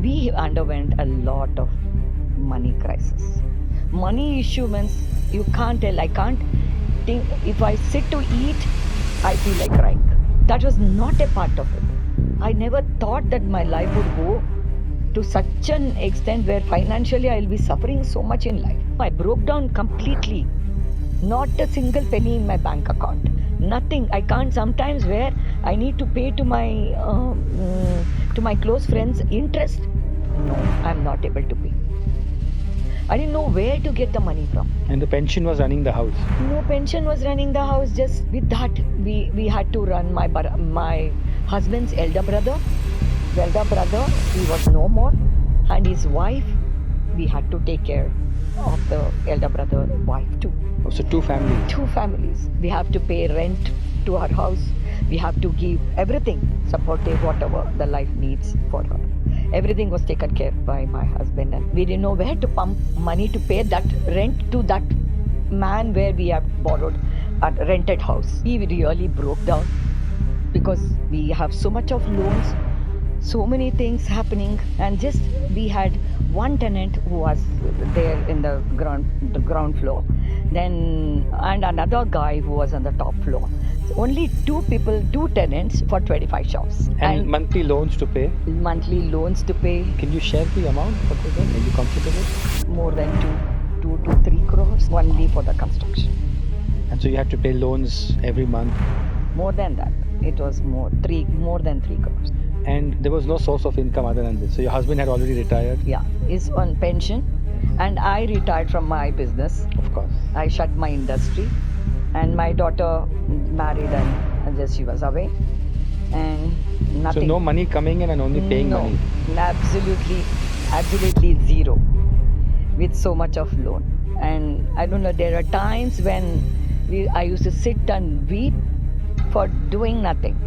we underwent a lot of money crisis. Money issue means you can't tell. I can't think. If I sit to eat, I feel like crying. That was not a part of it. I never thought that my life would go to such an extent where financially I'll be suffering so much in life. I broke down completely. Not a single penny in my bank account. Nothing. I can't. Sometimes where I need to pay to my close friends interest. No, I'm not able to pay. I didn't know where to get the money from. And the pension was running the house. No pension was running the house. Just with that, we had to run my husband's elder brother. He was no more, and his wife. We had to take care of the elder brother wife too. Oh, so two families. Two families. We have to pay rent to our house. We have to give everything, supportive, whatever the life needs for her. Everything was taken care by my husband, and we didn't know where to pump money to pay that rent to that man where we have borrowed a rented house. We really broke down because we have so much of loans, so many things happening, and just we had one tenant who was there in the ground floor, then and another guy who was on the top floor. So only two tenants for 25 shops. And monthly loans to pay? Monthly loans to pay. Can you share the amount? What was that? Are you comfortable? More than 2 to 3 crores only for the construction. And so you had to pay loans every month? More than that. It was more than 3 crores. And there was no source of income other than this. So your husband had already retired? Yeah, he's on pension. And I retired from my business. Of course. I shut my industry. And my daughter married and just she was away. And nothing. So no money coming in and only paying money? Absolutely zero. With so much of loan. And I don't know, there are times when I used to sit and weep for doing nothing.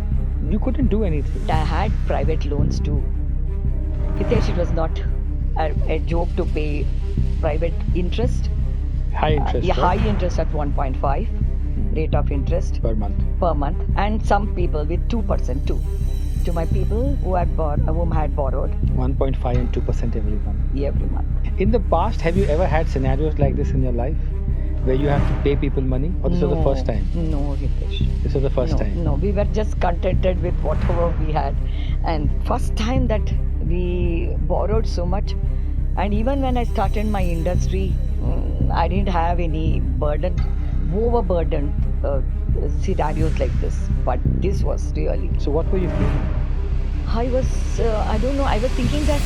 You couldn't do anything. I had private loans too. Hitesh, it was not a joke to pay private interest. High interest, right? High interest at 1.5 rate of interest Per month. And some people with 2% too. To my people whom had borrowed 1.5 and 2% every month. In the past, have you ever had scenarios like this in your life where you have to pay people money, or this was the first time? No, Hitesh. This was the first time? No, we were just contented with whatever we had. And first time that we borrowed so much. And even when I started my industry, I didn't have any overburdened scenarios like this. But this was really. So what were you feeling? I was thinking that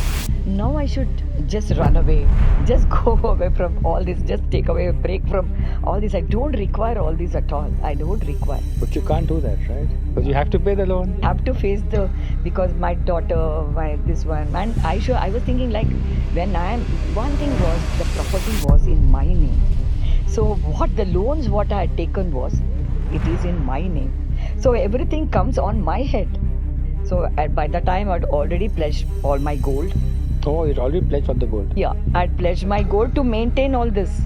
now I should just run away, just go away from all this, just take away a break from all this. I don't require all this at all. I don't require. But you can't do that, right? Because you have to pay the loan. Have to face because my daughter, this one, and I was thinking like one thing was the property was in my name. So the loans I had taken it is in my name. So everything comes on my head. So by the time I'd already pledged all my gold. Oh, you already pledged on the gold? Yeah, I'd pledged my gold to maintain all this.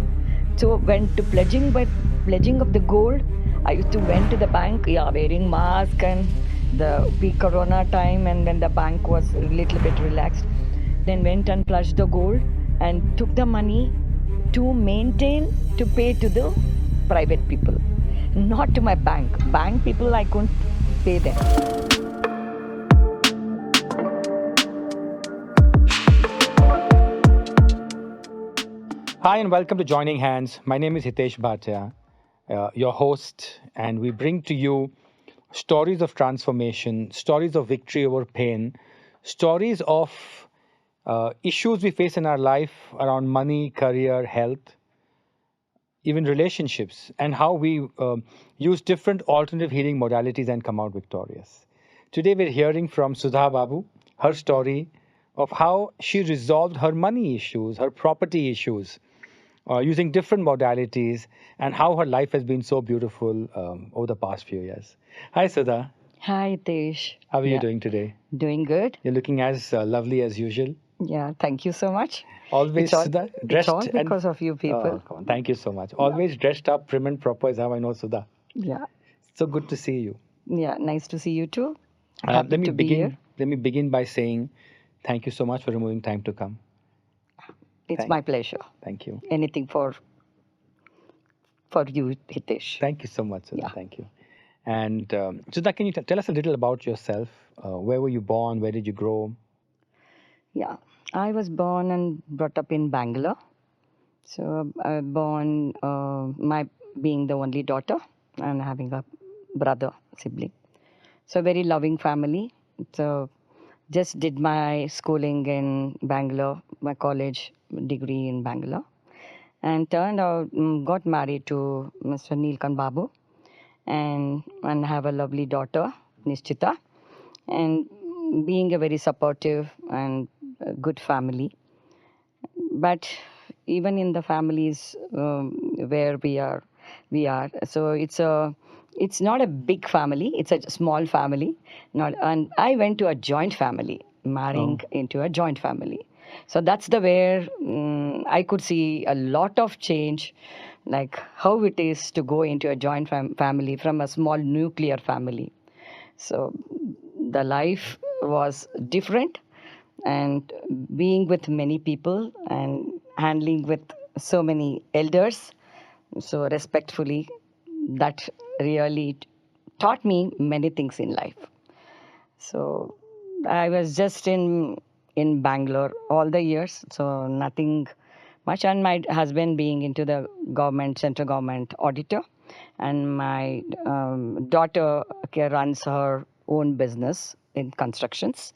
So when to pledging of the gold, I used to went to the bank, wearing mask and the peak corona time, and when the bank was a little bit relaxed, then went and pledged the gold and took the money to pay to the private people, not to my bank. Bank people, I couldn't pay them. Hi and welcome to Joining Hands. My name is Hitesh Bhatia, your host, and we bring to you stories of transformation, stories of victory over pain, stories of issues we face in our life around money, career, health, even relationships, and how we use different alternative healing modalities and come out victorious. Today we're hearing from Sudha Babu, her story of how she resolved her money issues, her property issues, using different modalities, and how her life has been so beautiful over the past few years. Hi, Sudha. Hi, Hitesh. How are you doing today? Doing good. You're looking as lovely as usual. Yeah, thank you so much. Always, Sudha, dressed. It's all because of you people. Oh, thank you so much. Always dressed up, prim and proper is how I know Sudha. Yeah. So good to see you. Yeah, nice to see you too. Let me begin by saying Thank you so much for removing time to come. It's Thank- my pleasure. Thank you. Anything for you, Hitesh. Thank you so much, Sudha. Yeah. Thank you. And Sudha, can you tell us a little about yourself? Where were you born? Where did you grow? Yeah, I was born and brought up in Bangalore. So I born my being the only daughter and having a brother sibling. So very loving family. So just did my schooling in Bangalore, my college degree in Bangalore, and turned out got married to Mr. Sudha Babu, and have a lovely daughter Nishchita, and being a very supportive and good family. But even in the families where we are, so it's not a big family, it's a small family. Not And I went to a joint family, marrying into a joint family. So that's the where I could see a lot of change, like how it is to go into a joint family from a small nuclear family. So the life was different, and being with many people and handling with so many elders so respectfully, that really taught me many things in life. So I was just in Bangalore all the years, so nothing much. And my husband being into the government, central government auditor, and my daughter runs her own business in constructions.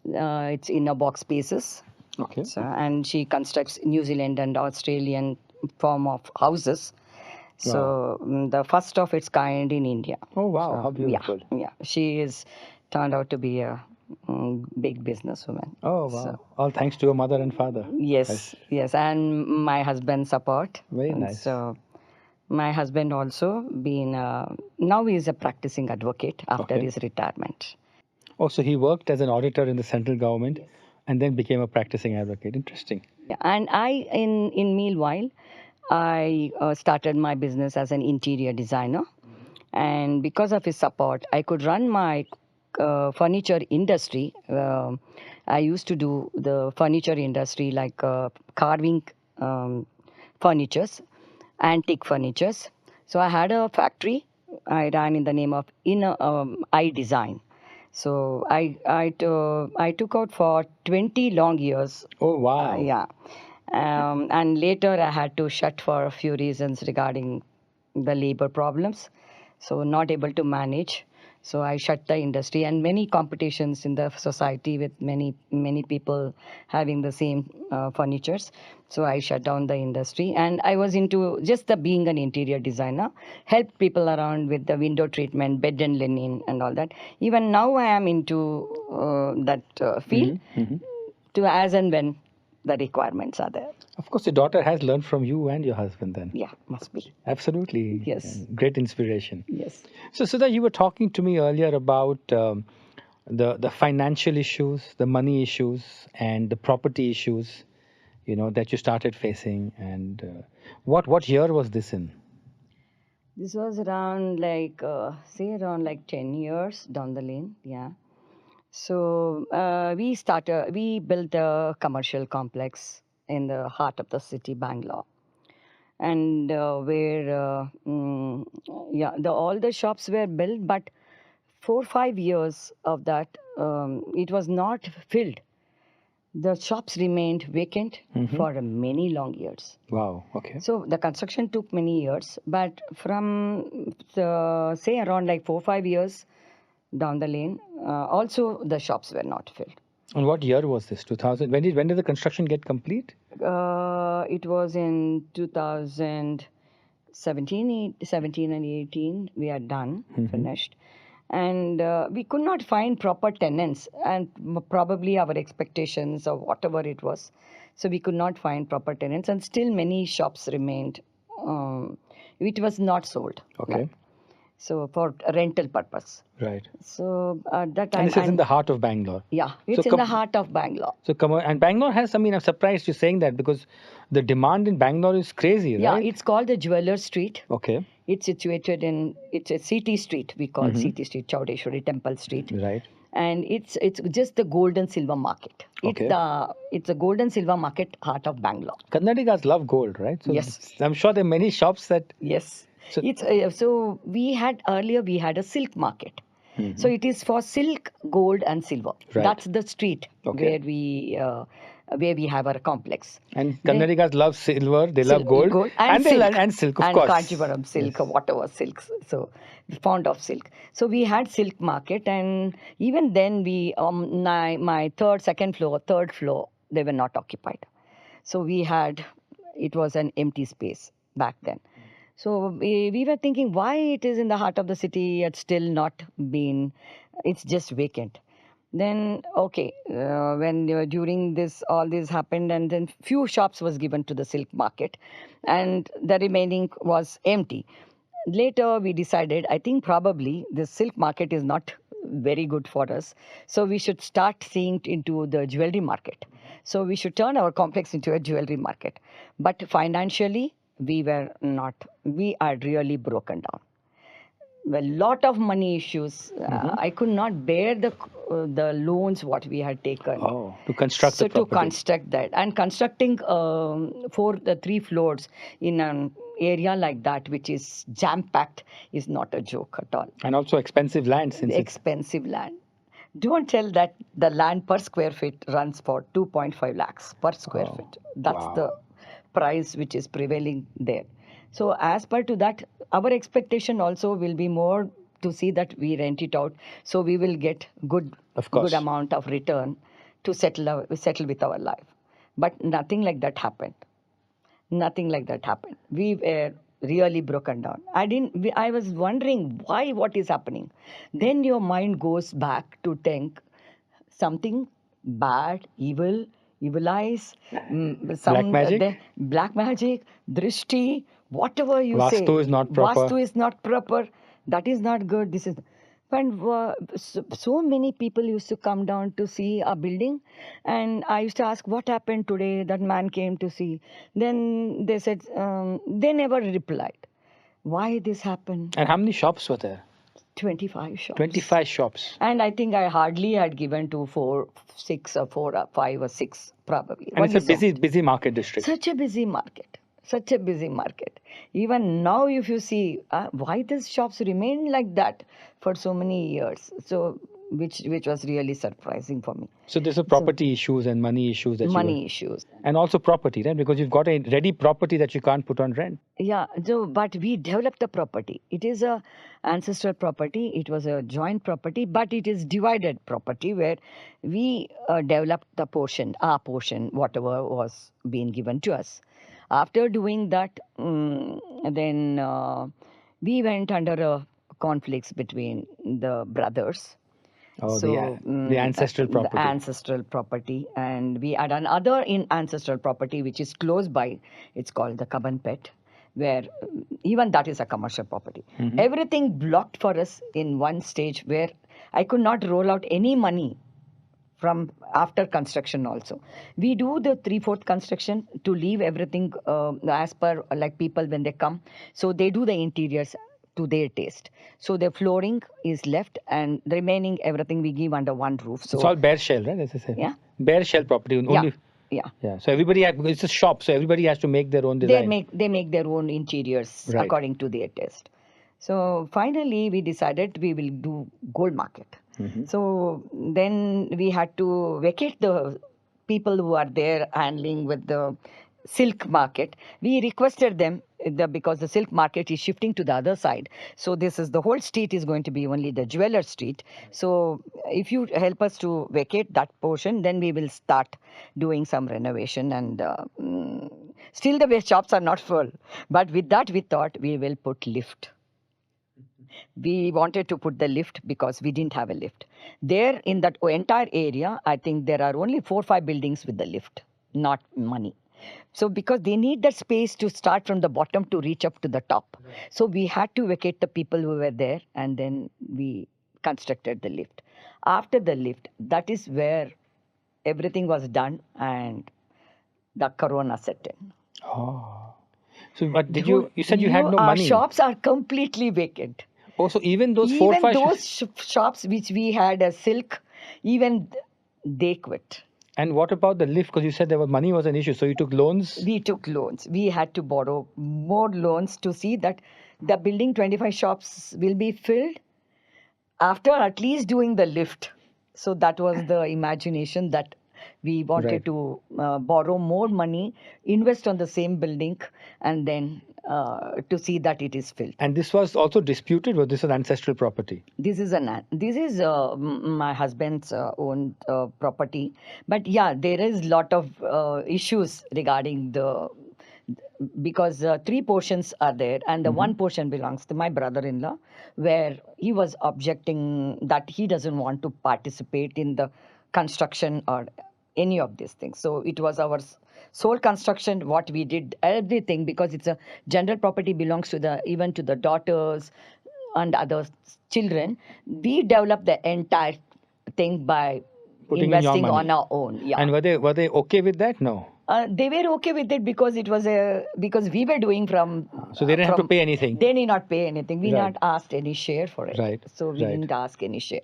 It's inner box spaces. Okay. So, and she constructs New Zealand and Australian form of houses. So the first of its kind in India. Oh, wow. So, How beautiful. Yeah. She is turned out to be a big businesswoman. Oh, wow. All thanks to your mother and father. Yes, and my husband's support. Very And nice. So my husband also been now he is a practicing advocate after Okay. his retirement. Oh, so he worked as an auditor in the central government and then became a practicing advocate. Interesting. Yeah, and in meanwhile, I started my business as an interior designer, and because of his support, I could run my furniture industry. I used to do the furniture industry, like carving um, furnitures, antique furnitures. So I had a factory I ran in the name of I Design. So I took out for 20 long years. Oh, wow. Yeah. And later I had to shut for a few reasons regarding the labor problems. So not able to manage. So I shut the industry, and many competitions in the society with many people having the same furnitures. So I shut down the industry, and I was into just the being an interior designer, help people around with the window treatment, bed and linen, and all that. Even now I am into that field to as and when the requirements are there. Of course, your daughter has learned from you and your husband then. Yeah, must be. Absolutely. Yes. Great inspiration. Yes. So, Sudha, you were talking to me earlier about the financial issues, the money issues, and the property issues, that you started facing. And what year was this in? This was around around 10 years down the lane. Yeah. So we built a commercial complex in the heart of the city, Bangalore, and all the shops were built, but 4 5 years of that it was not filled. The shops remained vacant for many long years. Wow. Okay. So the construction took many years, but from say around 4 5 years down the lane, also the shops were not filled. And what year was this? 2000. When did the construction get complete? It was in 17 and 18. We are done, finished. And we could not find proper tenants, and probably our expectations or whatever it was. So we could not find proper tenants, and still many shops remained. It was not sold. Okay. So for rental purpose. Right. So at that time, And this is in the heart of Bangalore. Yeah, it's in the heart of Bangalore. So and Bangalore has, I'm surprised you're saying that because the demand in Bangalore is crazy, right? Yeah, it's called the Jeweler Street. Okay. It's situated it's a city street, we call city street, Chaudeshwari Temple Street. Right. and it's just the gold and silver market. Okay. It's a gold and silver market, heart of Bangalore. Kannadigas love gold, right? So Yes. I'm sure there are many shops that. Yes. So- It's so we had a silk market. Mhm. So it is for silk, gold, and silver. Right. That's the street Okay. where we have our complex. And Then- Kannadigas love silver, they love gold, and they silk, love and silk, of and course. Kanchipuram silk, or whatever silks. So fond of silk. So we had silk market, and even then we my second floor, third floor, they were not occupied. So it was an empty space back then. So we were thinking why it is in the heart of the city, it's still not been, it's just vacant. Then okay, when during this all this happened, and then few shops was given to the silk market, and the remaining was empty. Later we decided, I think probably the silk market is not very good for us, so we should start seeing into the jewelry market. So we should turn our complex into a jewelry market. But financially, we were not. We are really broken down. A lot of money issues. I could not bear the loans what we had taken. Oh, to construct So the property. to construct that, and constructing the 3 floors in an area like that, which is jam packed, is not a joke at all. And also expensive land since it's Expensive land. Don't tell that the land per square feet runs for 2.5 lakhs per square Oh, feet. That's wow. the price which is prevailing there. So as per to that, our expectation also will be more to see that we rent it out, so we will get Of course. good amount of return to settle with our life. But nothing like that happened. Nothing like that happened. We were really broken down. I was wondering why, what is happening. Then your mind goes back to think something bad, evil eyes, Black magic? black magic, drishti, whatever you say. Vastu is not proper. Vastu is not proper. That is not good. This is. And so many people used to come down to see our building, and I used to ask, what happened today? That man came to see. Then they said, they never replied. Why this happened? And how many shops were there? 25 shops. 25 shops. And I think I hardly had given to 4, 6, or 4, or 5, or 6, probably. And it's a Only so. busy market district. Such a busy market. Such a busy market. Even now, if you see, why these shops remain like that for so many years? So, which was really surprising for me. So there's a property issues and money issues that Money issues. and also property, right? Because you've got a ready property that you can't put on rent. Yeah, so, but we developed the property. It is a ancestral property. It was a joint property, but it is divided property where we developed the portion, our portion, whatever was being given to us. After doing that, then we went under a conflicts between the brothers. Oh, So, the ancestral property. The ancestral property. And we had another in ancestral property which is close by. It's called the Kaban Pet, where even that is a commercial property. Everything blocked for us in one stage where I could not roll out any money from after construction also. We do the 3/4 construction to leave everything as per like people when they come. So they do the interiors to their taste. So the flooring is left, and the remaining everything we give under one roof. So It's all bare shell, right? As I say. Yeah. Bare shell property. Only, yeah. yeah. So everybody, it's a shop, so everybody has to make their own design. They make their own interiors Right. according to their taste. So finally we decided we will do gold market. So then we had to vacate the people who are there handling with the silk market. We requested them because the silk market is shifting to the other side. So this is the whole street is going to be only the jeweler street. So if you help us to vacate that portion, then we will start doing some renovation. And still the shops are not full. But with that we thought we will put lift. We wanted to put the lift because we didn't have a lift. There in that entire area, I think there are only 4 or 5 buildings with the lift, not money. So because they need that space to start from the bottom to reach up to the top. So we had to vacate the people who were there, and then we constructed the lift. After the lift, that is where everything was done and the corona set in. Oh. So, but you said you had no our money. shops are completely vacant. Oh, so even those 4 or 5 those shops which we had a silk Even they quit. And what about the lift? Because you said money was an issue, so you took loans. We took loans. We had to borrow more loans to see that the building 25 shops will be filled after at least doing the lift. So that was the imagination that we wanted Right. to borrow more money, invest on the same building, and then to see that it is filled. And this was also disputed, or this was ancestral property? This is my husband's own property, but yeah, there is lot of issues regarding the because three portions are there, and the one portion belongs to my brother-in-law, where he was objecting that he doesn't want to participate in the construction or any of these things. So it was our sole construction. What we did, everything, because it's a general property, belongs to the even to the daughters and other children. We developed the entire thing by Putting in your investing money. on our own. Yeah. And were they okay with that? No. They were okay with it because it was because we were doing from. So they didn't have to pay anything. They did not pay anything. We Right. not asked any share for it. Right. So we Right. didn't ask any share.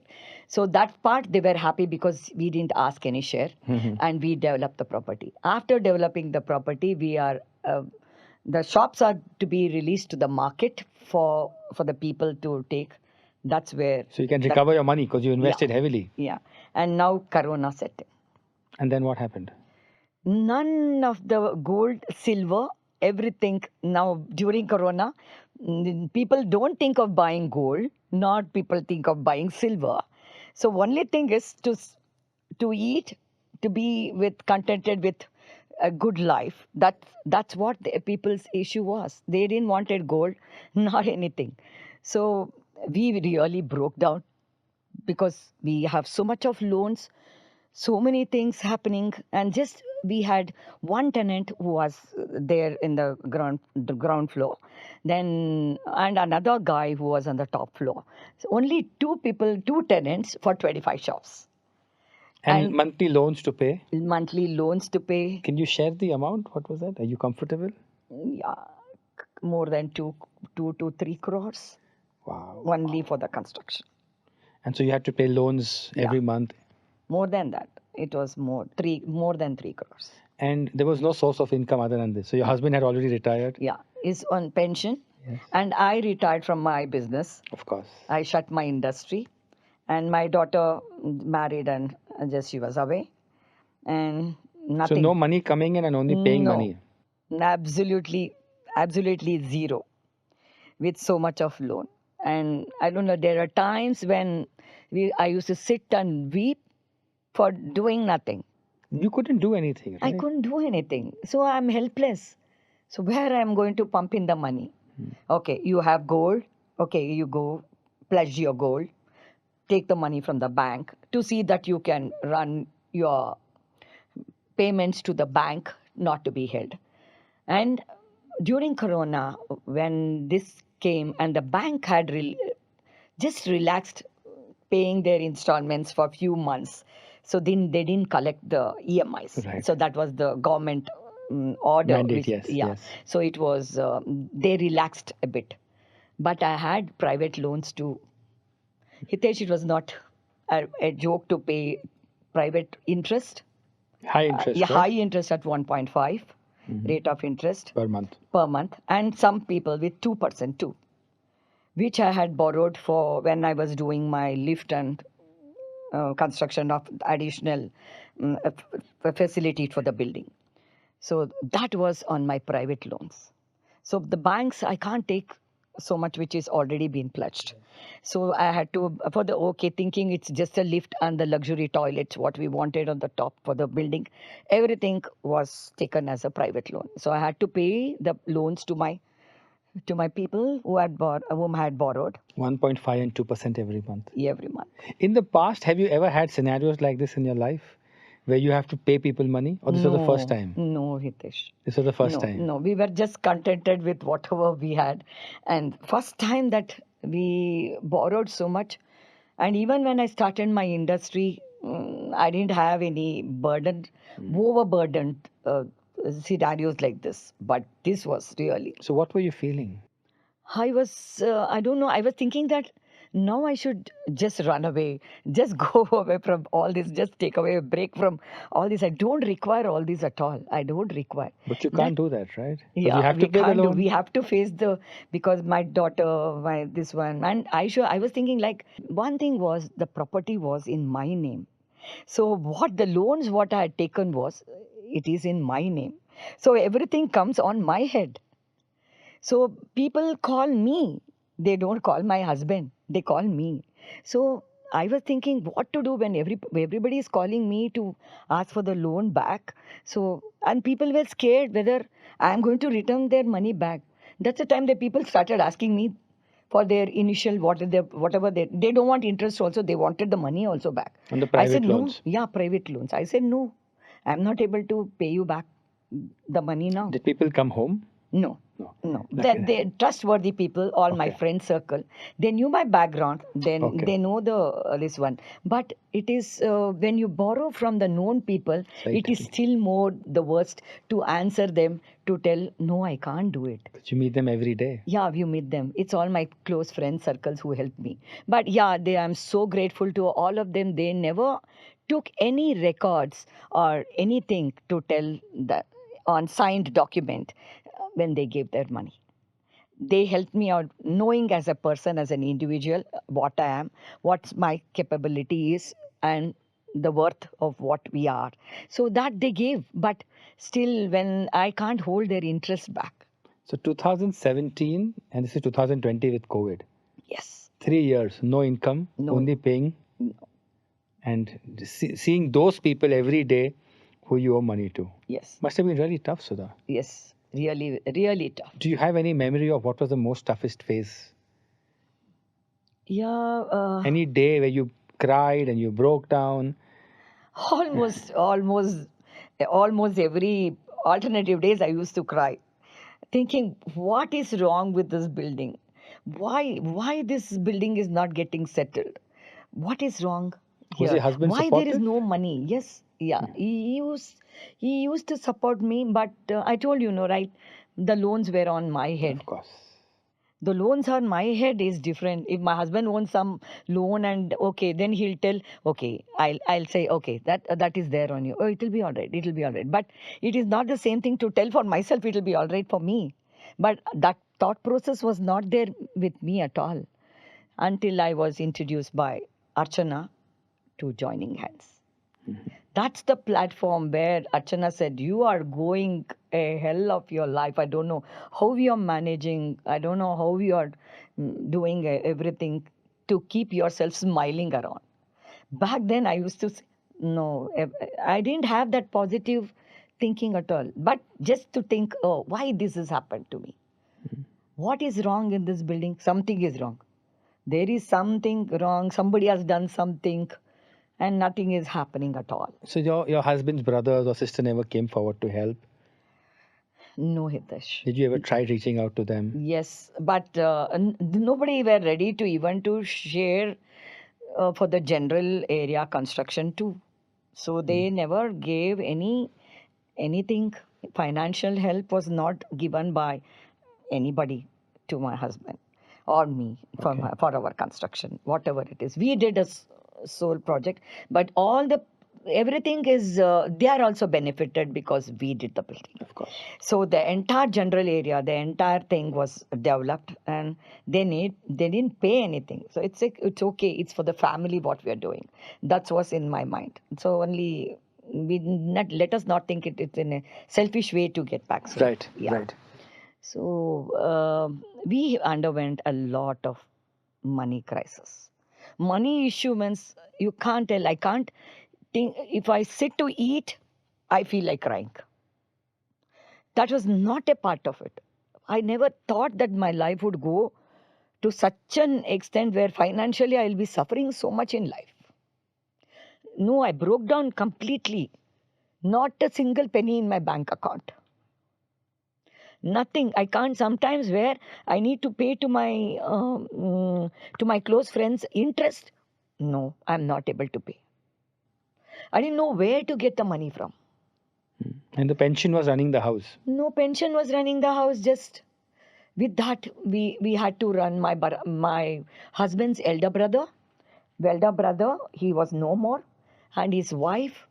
So that part they were happy because we didn't ask any share, and we developed the property. After developing the property, we are the shops are to be released to the market for the people to take. That's where. So you can recover your money because you invested heavily. Yeah, and now Corona set in. And then what happened? None of the gold, silver, everything now during Corona, people don't think of buying gold, nor people think of buying silver. So only thing is to eat, to be contented with a good life. That's what the people's issue was. They didn't wanted gold, not anything. So we really broke down because we have so much of loans, so many things happening, and just we had one tenant who was there in the ground floor, then and another guy who was on the top floor. So only two tenants for 25 shops. And monthly loans to pay? Monthly loans to pay. Can you share the amount? What was that? Are you comfortable? Yeah, more than 2 to 3 crores. Wow. Only for the construction. And so you had to pay loans every month. More than that. It was more than 3 crores. And there was no source of income other than this. So your husband had already retired? Yeah, is on pension. Yes. And I retired from my business. Of course. I shut my industry. And my daughter married and just she was away. And nothing. So no money coming in and only paying No. money? Absolutely zero with so much of loan. And I don't know, there are times when I used to sit and weep for doing nothing. You couldn't do anything, right? I couldn't do anything. So I'm helpless. So where I'm going to pump in the money? Okay, you have gold. Okay, you go pledge your gold. Take the money from the bank to see that you can run your payments to the bank, not to be held. And during Corona, when this came and the bank had just relaxed paying their installments for a few months, so then they didn't collect the EMIs. Right. So that was the government order. Mandate, yes, Yeah. yes. So it was, they relaxed a bit. But I had private loans too. Hitesh, it was not a joke to pay private interest. High interest, Yeah, right? high interest at 1.5 rate of interest Per month. per month, and some people with 2% too, which I had borrowed for when I was doing my lift and construction of additional facility for the building. So that was on my private loans. So the banks, I can't take so much which is already been pledged. So I had to, thinking it's just a lift and the luxury toilets, what we wanted on the top for the building, everything was taken as a private loan. So I had to pay the loans to my people whom I had borrowed 1.5 and 2% every month. every month. In the past, have you ever had scenarios like this in your life where you have to pay people money? Or this was the first time? No, Hitesh. This was the first No, time? no, we were just contented with whatever we had. And first time that we borrowed so much. And even when I started my industry, I didn't have any overburdened scenarios like this. But this was really. So what were you feeling? I was, I don't know, I was thinking that Now I should just run away, just go away from all this, just take away a break from all this. I don't require all this at all. I don't require. But you Let can't do that, right? Because you Yeah, have to we pay the can't do. loan. We have to face the because my daughter, my this one, and I was thinking like one thing was the property was in my name. So what the loans what I had taken was it is in my name. So everything comes on my head. So people call me. They don't call my husband. They call me. So I was thinking what to do when everybody is calling me to ask for the loan back. So and people were scared whether I am going to return their money back. That's the time that people started asking me for their initial whatever they don't want interest also they wanted the money also back. On the I said private no. loans. Yeah, private loans. I said no. I'm not able to pay you back the money now. Did people come home? No, No. no. Okay. They're trustworthy people, all my Okay. friend circle. They knew my background, then Okay. they know the this one. But it is when you borrow from the known people, It's very it is tricky. still more the worst to answer them to tell, no, I can't do it. But you meet them every day. Yeah, you meet them. It's all my close friend circles who helped me. But yeah, I'm so grateful to all of them. They never took any records or anything to tell the on signed document when they gave their money. They helped me out knowing as a person, as an individual, what I am, what my capability is, and the worth of what we are. So that they gave. But still, when I can't hold their interest back. So 2017 and this is 2020 with COVID. Yes. 3 years, no income, No. only paying, and seeing those people every day who you owe money to. Yes. Must have been really tough, Sudha. Yes. Really, really tough. Do you have any memory of what was the most toughest phase? Yeah. Any day where you cried and you broke down? Almost every alternative days I used to cry, thinking, what is wrong with this building? Why this building is not getting settled? What is wrong Was here? your husband Why there is supportive? no money? Yes, yeah, he used to support me, but I told you, no, right? The loans were on my head. Of course. The loans on my head is different. If my husband owns some loan and okay, then he'll tell, okay, I'll say, okay, that is there on you. Oh, it'll be all right. It'll be all right. But it is not the same thing to tell for myself. It'll be all right for me. But that thought process was not there with me at all until I was introduced by Archana to Joining Hands. That's the platform where Archana said, you are going a hell of your life. I don't know how you're managing. I don't know how you are doing everything to keep yourself smiling around. Back then, I used to say, no, I didn't have that positive thinking at all. But just to think, oh, why this has happened to me? What is wrong in this building? Something is wrong. There is something wrong. Somebody has done something and nothing is happening at all. So your husband's brothers or sister never came forward to help? No, Hitesh. Did you ever try reaching out to them? Yes, but nobody were ready to even to share for the general area construction too. So they never gave anything. Financial help was not given by anybody to my husband or me for Okay. for our construction, whatever it is. We did a sole project, but all the everything is they are also benefited because we did the building. Of course. So the entire general area, the entire thing was developed, and they didn't pay anything. So it's okay. It's for the family what we are doing. That's what's in my mind. So only we not let us not think it's in a selfish way to get back. So, Right. yeah. Right. So we underwent a lot of money crisis. Money issue means you can't tell. I can't think. If I sit to eat, I feel like crying. That was not a part of it. I never thought that my life would go to such an extent where financially I will be suffering so much in life. No, I broke down completely. Not a single penny in my bank account. Nothing. I can't sometimes where I need to pay to my close friends interest. No, I'm not able to pay. I didn't know where to get the money from. And the pension was running the house. No pension was running the house. Just With that, we had to run my husband's elder brother. He was no more, and his wife.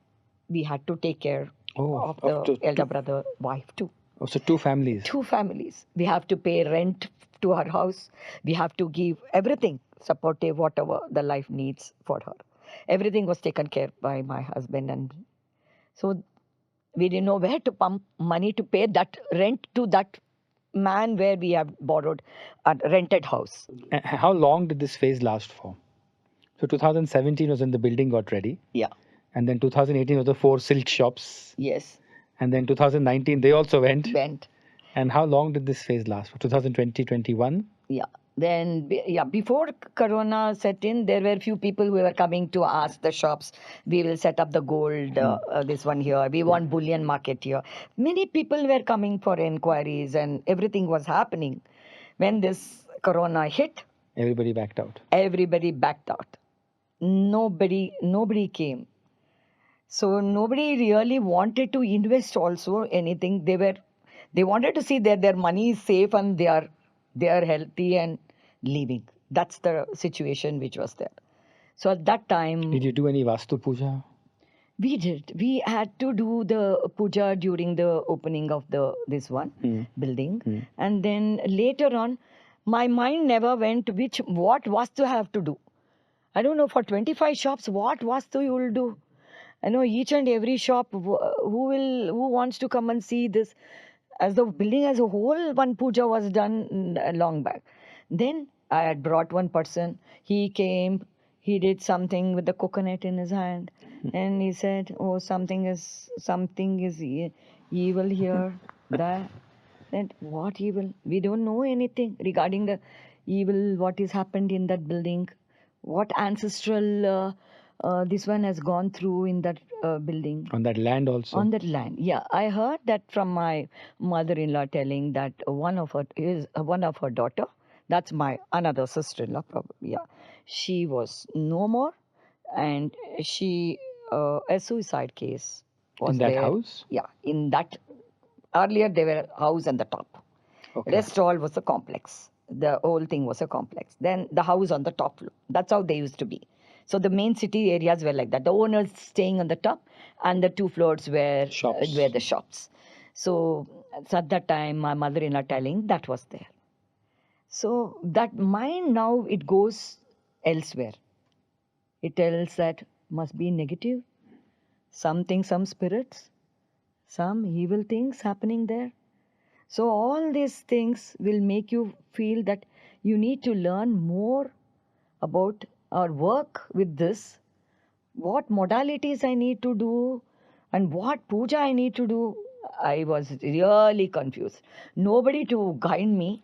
We had to take care Oh, of the elder brother wife too. so two families. Two families. We have to pay rent to her house. We have to give everything supportive, whatever the life needs for her. Everything was taken care by my husband, and so we didn't know where to pump money to pay that rent to that man where we have borrowed a rented house. How long did this phase last for? So 2017 was when the building got ready, Yeah. and then 2018 was the four silk shops, Yes. and then 2019 they also went. Went. And how long did this phase last? For 2020, 21? Yeah. Then, before Corona set in, there were few people who were coming to ask the shops, we will set up the gold, this one here, we want bullion market here. Many people were coming for inquiries and everything was happening. When this Corona hit, Everybody backed out. everybody backed out. Nobody came. So nobody really wanted to invest also anything. They wanted to see that their money is safe and they are healthy and living. That's the situation which was there. So at that time Did you do any Vastu Puja? we did. We had to do the puja during the opening of this one building, and then later on, my mind never went what vastu have to do. I don't know, for 25 shops what vastu you will do. I know each and every shop who wants to come and see this. As the building as a whole, one puja was done long back. Then I had brought one person. He came. He did something with the coconut in his hand, and he said, "Oh, something is evil here." That. Then what evil? We don't know anything regarding the evil. What has happened in that building? What ancestral this one has gone through in that building? On that land also? On that land, yeah. I heard that from my mother-in-law telling that one of her daughter, that's my another sister-in-law, probably, yeah. She was no more, and she a suicide case was In that there. house? Yeah, in that earlier they were house on the top. Okay. Rest all was a complex. The whole thing was a complex. Then the house on the top floor. That's how they used to be. So the main city areas were like that. The owners staying on the top, and the two floors were Shops. were the shops. So at that time, my mother-in-law telling that was there. So that mind now it goes elsewhere. It tells that must be negative, something, some spirits, some evil things happening there. So all these things will make you feel that you need to learn more about or work with this, what modalities I need to do, and what puja I need to do. I was really confused. Nobody to guide me.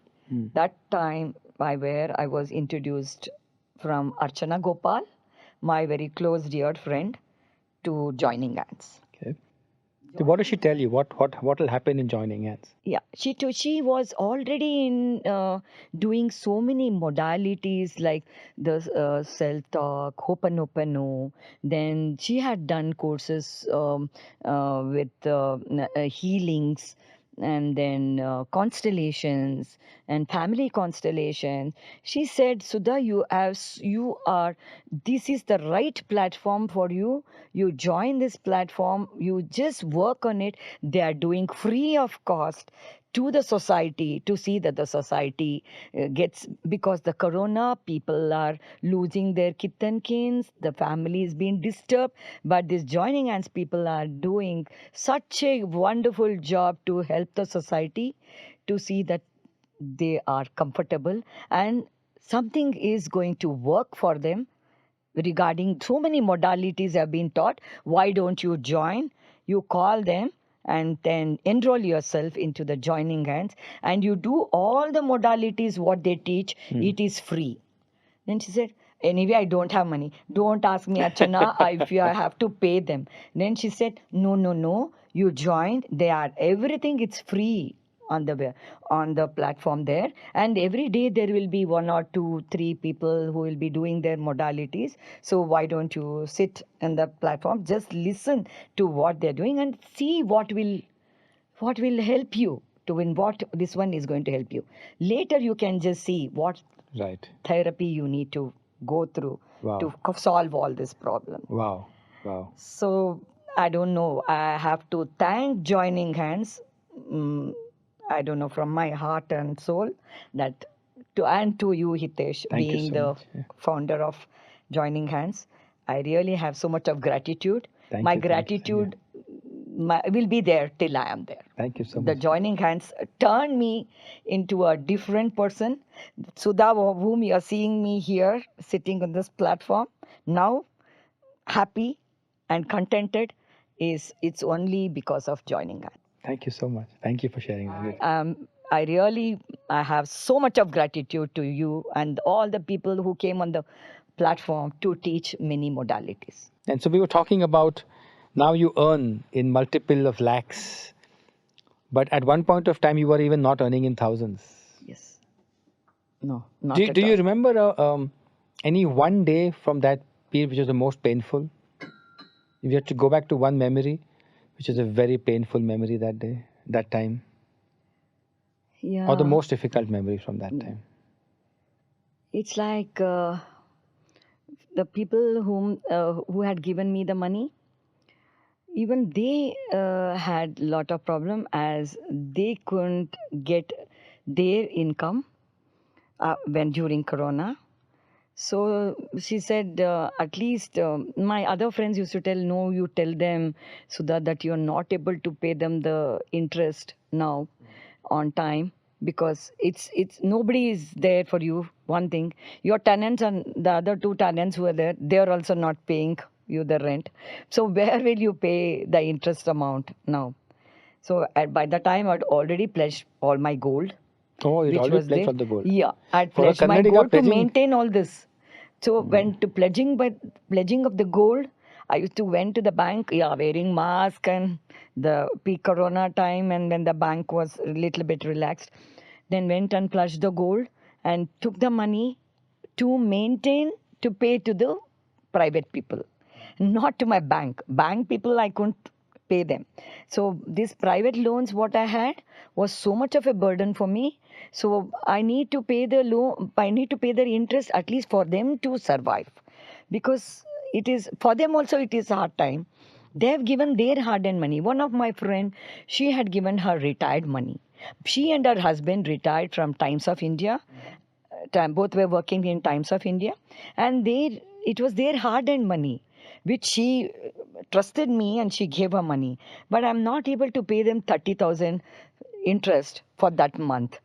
That time I was introduced from Archana Gopal, my very close dear friend, to joining hands. Okay. So what does she tell you? What will happen in joining hands? Yeah, she was already in doing so many modalities like the self-talk, Ho'oponopono. Then she had done courses with healings, and then constellations and family constellations. She said, Sudha, you are, this is the right platform for you. You join this platform, you just work on it. They are doing free of cost to the society, to see that the society gets, because the corona people are losing their kith and kins, the family is being disturbed, but these joining hands people are doing such a wonderful job to help the society to see that they are comfortable and something is going to work for them. Regarding so many modalities have been taught, why don't you join? You call them and then enroll yourself into the joining hands, and you do all the modalities what they teach. It is free. Then she said, anyway, I don't have money. Don't ask me, Archana, if you have to pay them. Then she said, no. You joined. They are everything. It's free on the platform there. And every day there will be 1 or 2, 3 people who will be doing their modalities. So why don't you sit on the platform? Just listen to what they're doing and see what will help you to in what this one is going to help you. Later, you can just see what Right. therapy you need to go through Wow. to solve all this problem. Wow. Wow. So I don't know. I have to thank Joining Hands. Mm, I don't know from my heart and soul that to you, Hitesh, Thank you being so the much. Yeah. founder of Joining Hands. I really have so much of gratitude. Thank My you. Thank you. gratitude will be there till I am there. Thank you so The much. Joining Hands turned me into a different person. Sudha, whom you are seeing me here sitting on this platform now, happy and contented, is it's only because of Joining Hands. Thank you so much. Thank you for sharing that. I have so much of gratitude to you and all the people who came on the platform to teach many modalities. And so we were talking about now you earn in multiple of lakhs, but at one point of time you were even not earning in thousands. Yes. No, not Do, at do all. you remember any one day from that period which was the most painful? If you had to go back to one memory, which is a very painful memory that day, that time, Yeah. or the most difficult memory from that time? It's like the people who had given me the money, even they had lot of problem as they couldn't get their income when during Corona. So she said, at least my other friends used to tell, no, you tell them, Sudha, that you're not able to pay them the interest now on time because it's nobody is there for you. One thing, your tenants and the other two tenants who are there, they're also not paying you the rent. So where will you pay the interest amount now? So by the time I'd already pledged all my gold, Oh, it which already was pledged there. for the gold. Yeah, I'd For a pledged my Kannadiga gold to pledging- maintain all this. So when to pledging of the gold, I used to went to the bank, yeah, wearing mask and the peak Corona time, and when the bank was a little bit relaxed, then went and pledged the gold and took the money to maintain to pay to the private people, not to my bank. Bank people I couldn't pay them. So these private loans what I had was so much of a burden for me. So I need to pay the loan. I need to pay the interest at least for them to survive, because it is for them also it is a hard time. They have given their hard-earned money. One of my friend, she had given her retired money. She and her husband retired from Times of India. Both were working in Times of India, and it was their hard-earned money, which she trusted me and she gave her money. But I'm not able to pay them 30,000 interest for that month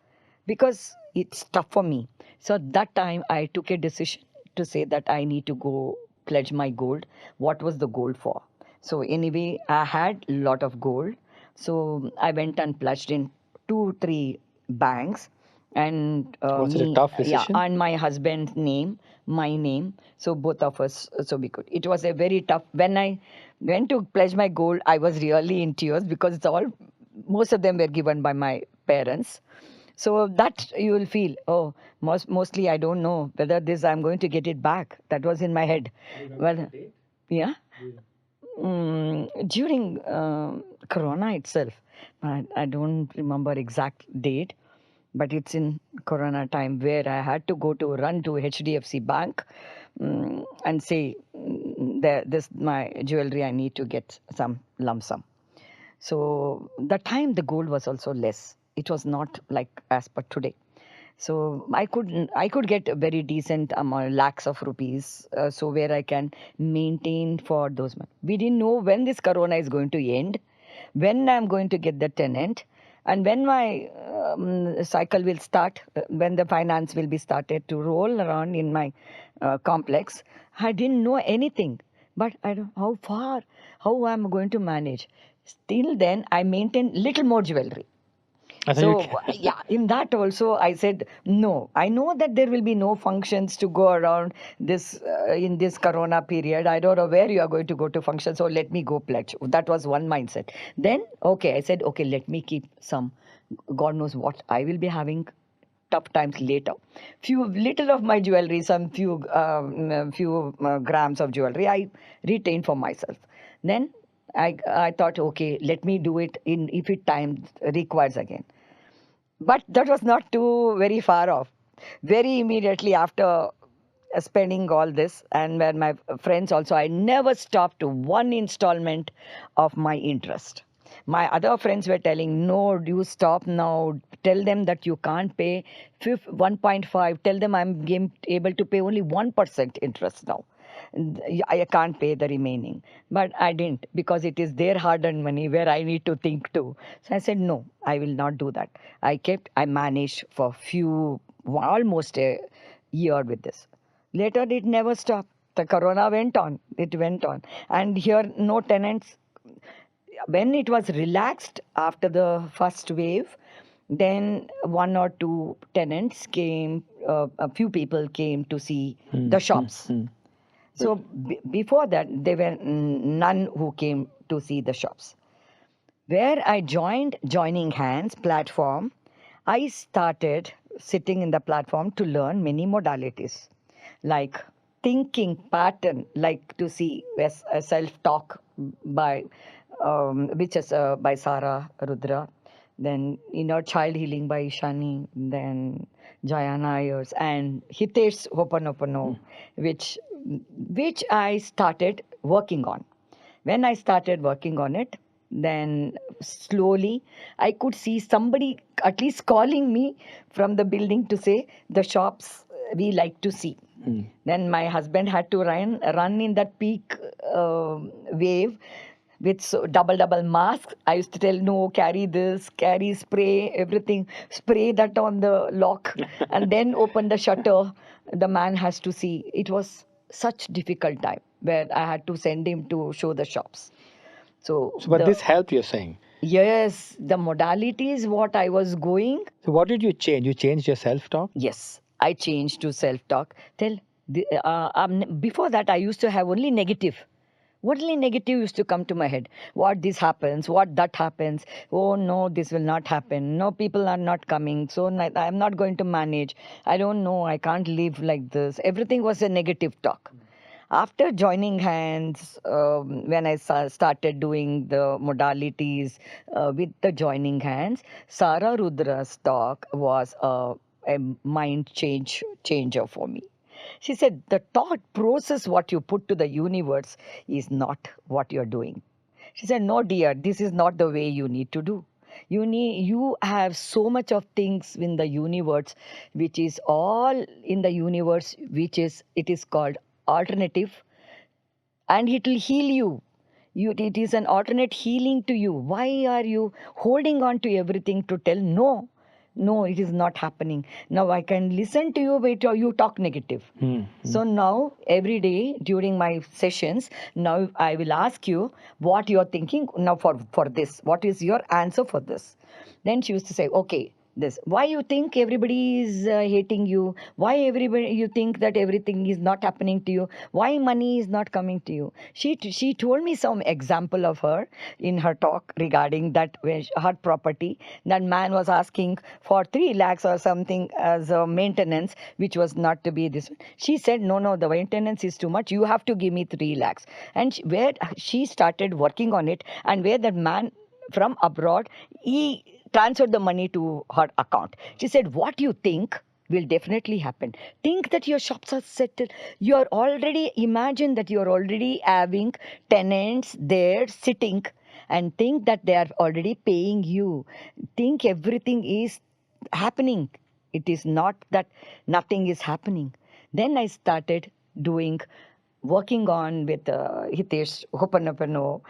because it's tough for me. So that time I took a decision to say that I need to go pledge my gold. What was the gold for? So anyway, I had a lot of gold. So I went and pledged in 2, 3 banks, and Was it a me, tough yeah, decision? and my husband's name, my name. So both of us, so we could. It was a very tough. When I went to pledge my gold, I was really in tears because it's all, most of them were given by my parents. So that you will feel, oh, mostly I don't know whether this I'm going to get it back. That was in my head. Well, yeah. During Corona itself, I don't remember exact date, but it's in Corona time where I had to run to HDFC Bank and say, this my jewelry, I need to get some lump sum. So the time the gold was also less. It was not like as per today. So I could get a very decent amount, lakhs of rupees, so where I can maintain for those months. We didn't know when this Corona is going to end, when I'm going to get the tenant, and when my cycle will start, when the finance will be started to roll around in my complex. I didn't know anything, but I don't how I'm going to manage. Still, then I maintain little more jewelry. I thought So yeah, in that also I said no. I know that there will be no functions to go around this in this Corona period. I don't know where you are going to go to function, so let me go pledge. That was one mindset. Then okay, I said okay, let me keep some. God knows what I will be having tough times later. Few little of my jewelry, some few grams of jewelry, I retained for myself. Then I thought, okay, let me do it in if it time requires again. But that was not too very far off. Very immediately after spending all this, and when my friends also, I never stopped one installment of my interest. My other friends were telling, no, you stop now. Tell them that you can't pay 1.5. Tell them able to pay only 1% interest now. I can't pay the remaining. But I didn't, because it is their hard earned money where I need to think too. So I said, no, I will not do that. I managed for almost a year with this. Later, it never stopped. The corona went on. It went on. And here, no tenants. When it was relaxed after the first wave, then one or two tenants came, a few people came to see the shops. So before that, there were none who came to see the shops. Where I joined Joining Hands platform, I started sitting in the platform to learn many modalities, like thinking pattern, like to see self-talk by which is by Sarah Rudra, then inner child healing by Ishani, then Jayana Ayers and Hitesh Hoponopono, which I started working on. When I started working on it, then slowly I could see somebody at least calling me from the building to say the shops we like to see. Then my husband had to run in that peak wave with double mask. I used to tell, no, carry this, carry spray, everything, spray that on the lock, and then open the shutter. The man has to see. It was such difficult time where I had to send him to show the shops. But this helped, you're saying. Yes, the modalities what I was going. So what did you change? You changed your self-talk? Yes, I changed to self-talk. Before that, I used to have only negative. Only negative used to come to my head. What this happens, what that happens. Oh no, this will not happen. No, people are not coming. So I'm not going to manage. I don't know. I can't live like this. Everything was a negative talk. After joining hands, when I started doing the modalities with the joining hands, Sara Rudra's talk was a mind changer for me. She said, the thought process what you put to the universe is not what you're doing. She said, no, dear, this is not the way you need to do. You have so much of things in the universe, which is all in the universe, it is called alternative, and it will heal you. It is an alternate healing to you. Why are you holding on to everything to tell no? No, it is not happening. Now I can listen to you, but you talk negative. So now every day during my sessions, now I will ask you what you are thinking now for this. What is your answer for this? Then she used to say, okay, this. Why you think everybody is hating you? Why everybody you think that everything is not happening to you? Why money is not coming to you? She told me some example of her in her talk regarding that her property. That man was asking for 3 lakhs or something as a maintenance, which was not to be this. She said, no, the maintenance is too much. You have to give me 3 lakhs. And where she started working on it, and where that man from abroad, he transferred the money to her account. She said, what you think will definitely happen. Think that your shops are settled. You're already, imagine that you're already having tenants there sitting, and think that they are already paying you. Think everything is happening. It is not that nothing is happening. Then I started doing working on with Hitesh Hopanapano.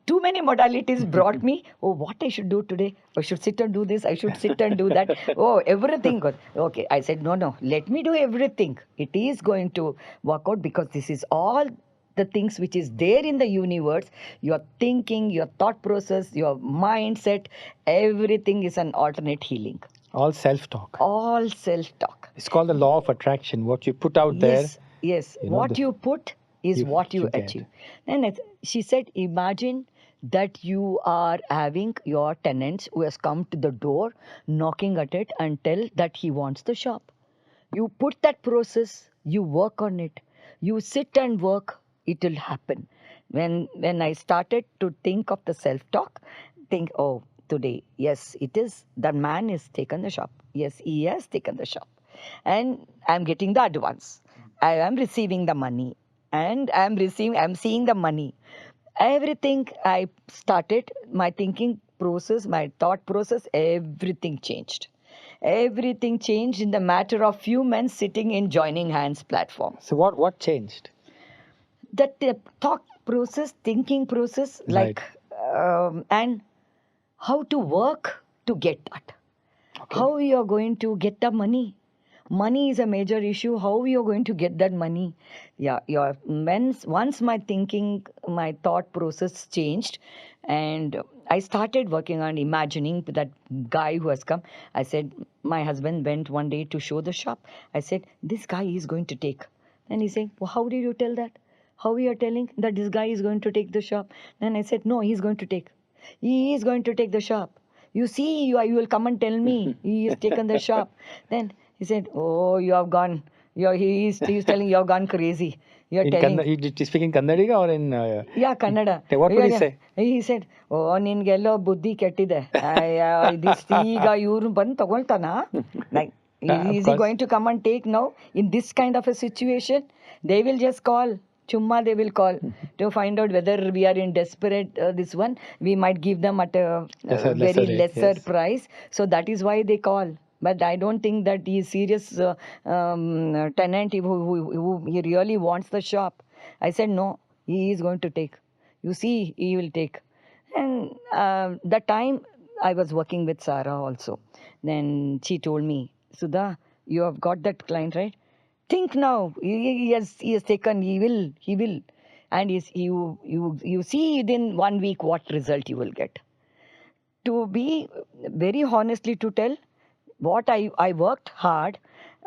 Too many modalities brought me, oh, what I should do today? I should sit and do this. I should sit and do that. Oh, everything. Okay, I said, no, let me do everything. It is going to work out, because this is all the things which is there in the universe. Your thinking, your thought process, your mindset, everything is an alternate healing. All self-talk. All self-talk. It's called the law of attraction. What you put out Yes. What you put is what you achieve. Then she said, imagine that you are having your tenants who has come to the door, knocking at it and tell that he wants the shop. You put that process, you work on it, you sit and work, it will happen. When I started to think of the self-talk, think, oh, today. Yes, it is. That man is taken the shop. Yes, he has taken the shop. And I'm getting the advance. I am receiving the money. And I'm seeing the money. Everything I started, my thinking process, my thought process, everything changed. Everything changed in the matter of few men sitting in joining hands platform. So what changed? That thought process, thinking process, Right. and how to work to get that. Okay. How you are going to get the money. Money is a major issue. How you are going to get that money? Yeah, once my thinking, my thought process changed, and I started working on imagining that guy who has come. I said, my husband went one day to show the shop. I said, this guy is going to take. And he said, well, how did you tell that? How you are telling that this guy is going to take the shop? Then I said, no, he's going to take. He is going to take the shop. You see, you will come and tell me he has taken the shop. Then he said, oh, you have gone. He's telling you have gone crazy. You are In telling. you speak in Kannadiga or in? Yeah, Kannada. What would he say? He said, oh, ನಿನ್ಗೆಲ್ಲೋ ಬುದ್ಧಿ ಕೆಟ್ಟಿದೆ. ಈಗ ಇವ್ರು ಬಂದು ತಗೊಳ್ತಾನ? Like, Of is he course. going to come and take now? In this kind of a situation, they will just call. Chumma they will call to find out whether we are in desperate this one. We might give them at a Lesser very rate, lesser yes. price. So that is why they call. But I don't think that he is serious tenant who he really wants the shop. I said, no, he is going to take. You see, he will take. And that time I was working with Sarah also. Then she told me, Sudha, you have got that client, right? Think now. He has taken. He will, and you see within 1 week what result you will get. To be very honestly to tell, what I worked hard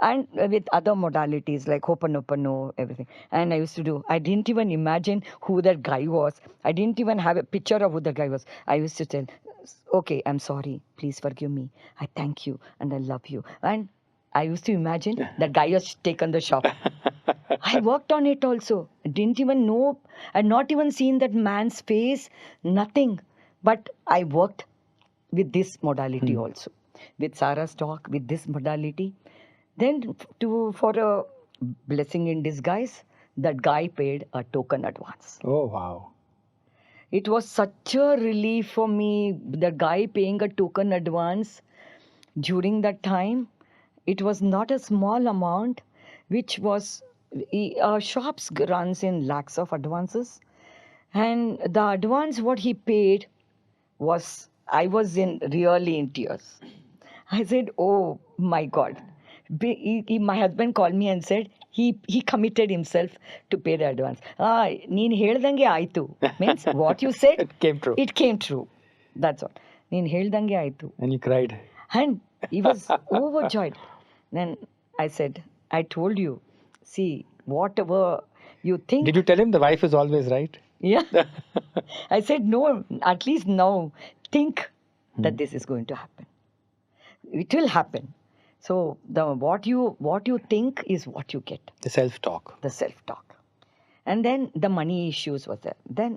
and with other modalities like Ho'oponopono, everything. And I used to do, I didn't even imagine who that guy was. I didn't even have a picture of who the guy was. I used to tell, okay, I'm sorry, please forgive me. I thank you and I love you. And I used to imagine that guy has taken the shop. I worked on it also. I didn't even know, I'd not even seen that man's face, nothing. But I worked with this modality also. With Sarah's talk, with this modality. Then for a blessing in disguise, that guy paid a token advance. Oh, wow. It was such a relief for me, the guy paying a token advance during that time. It was not a small amount, which was, shops runs in lakhs of advances. And the advance what he paid was, I was really in tears. I said, oh my God. My husband called me and said he committed himself to pay the advance. Neen ಹೇಳ್ದಂಗೆ ಆಯ್ತು. Means what you said, It came true. It came true. That's all. ನೀನ್ ಹೇಳ್ದಂಗೆ ಆಯ್ತು. And you cried. And he was overjoyed. Then I said, I told you, see, whatever you think. Did you tell him the wife is always right? Yeah. I said, no, at least now think that this is going to happen. It will happen. So what you think is what you get. The self-talk. The self-talk. And then the money issues was there. Then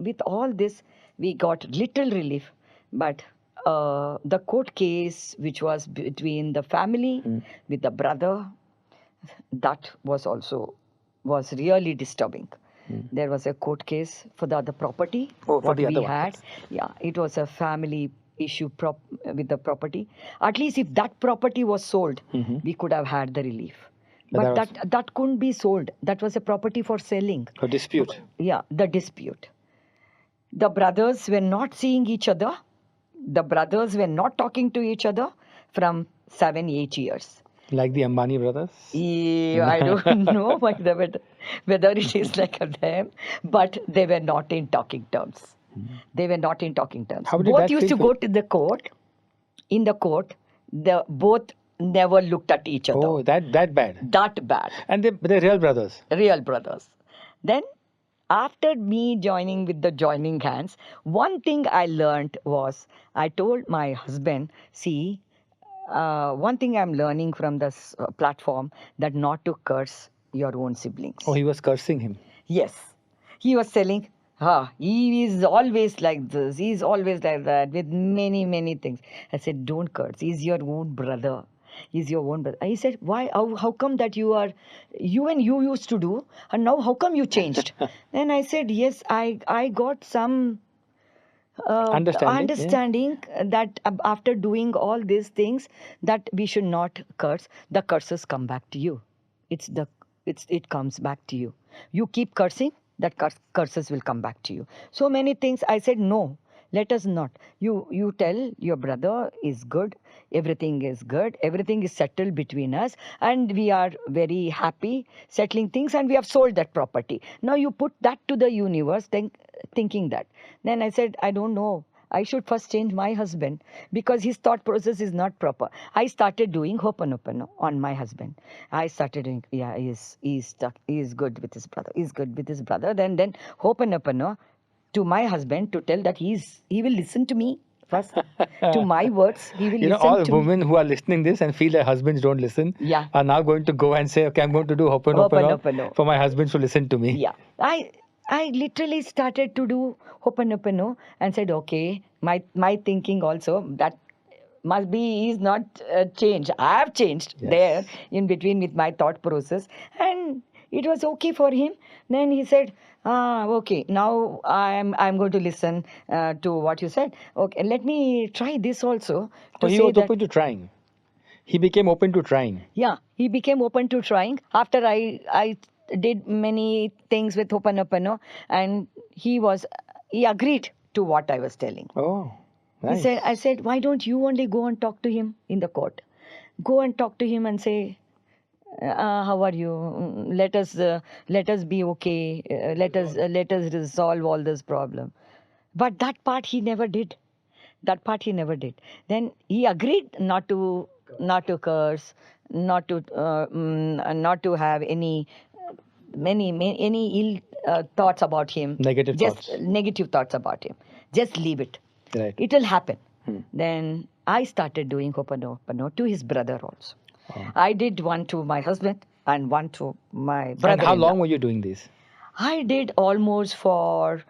with all this, we got little relief. But the court case, which was between the family with the brother, that was really disturbing. There was a court case for the other property. Oh, for what the we other one, had. yes. Yeah, it was a family issue with the property. At least if that property was sold, we could have had the relief. But that couldn't be sold. That was a property for selling. A dispute. Yeah, the dispute. The brothers were not seeing each other. The brothers were not talking to each other from 7-8 years. Like the Ambani brothers? Yeah, I don't know whether it is like them, but they were not in talking terms. They were not in talking terms. How did Both that used to feel go to the court. In the court, both never looked at each other. Oh, that bad. That bad. And they're real brothers. Real brothers. Then, after me joining with the joining hands, one thing I learned was, I told my husband, see, one thing I'm learning from this platform, that not to curse your own siblings. Oh, he was cursing him. Yes. He was telling, He is always like this. He's always like that with many, many things. I said, don't curse. He's your own brother. He's your own brother. He said, why? How come that you and you used to do, and now how come you changed? Then I said, yes, I got some Understanding, yeah. understanding that after doing all these things, that we should not curse. The curses come back to you. It's the it comes back to you. You keep cursing, that curses will come back to you. So many things. I said no. Let us not. You tell your brother is good. Everything is good. Everything is settled between us, and we are very happy settling things. And we have sold that property. Now you put that to the universe, thinking that. Then I said, I don't know. I should first change my husband because his thought process is not proper. I started doing Ho'oponopono on my husband. I started doing, yeah, he's stuck. He's good with his brother. He's good with his brother. Then Ho'oponopono to my husband to tell that he will listen to me first. To my words, he will listen All to me. women who are listening this and feel their husbands don't listen Yeah. are now going to go and say, okay, I'm going to do Ho'oponopono Ho'oponopono. for my husband to listen to me. Yeah, I literally started to do Ho'oponopono and said, okay, my thinking also that must be is not changed. I have changed Yes. there in between with my thought process, and it was okay for him. Then he said, okay, now I'm going to listen to what you said. Okay, let me try this also Oh, to he say was that. open to trying. He became open to trying. Yeah, he became open to trying after I did many things with Ho'oponopono, and he agreed to what I was telling. Oh, He nice. said, I said, why don't you only go and talk to him in the court? Go and talk to him and say, how are you? Let us be okay. Let us resolve all this problem. But that part he never did. That part he never did. Then he agreed not to curse, not to have any ill thoughts about him. Negative Just thoughts. negative thoughts about him. Just leave it. Right. It will happen. Then I started doing Ho'oponopono to his brother also. Oh. I did one to my husband and one to my brother. And how long were you doing this? I did almost for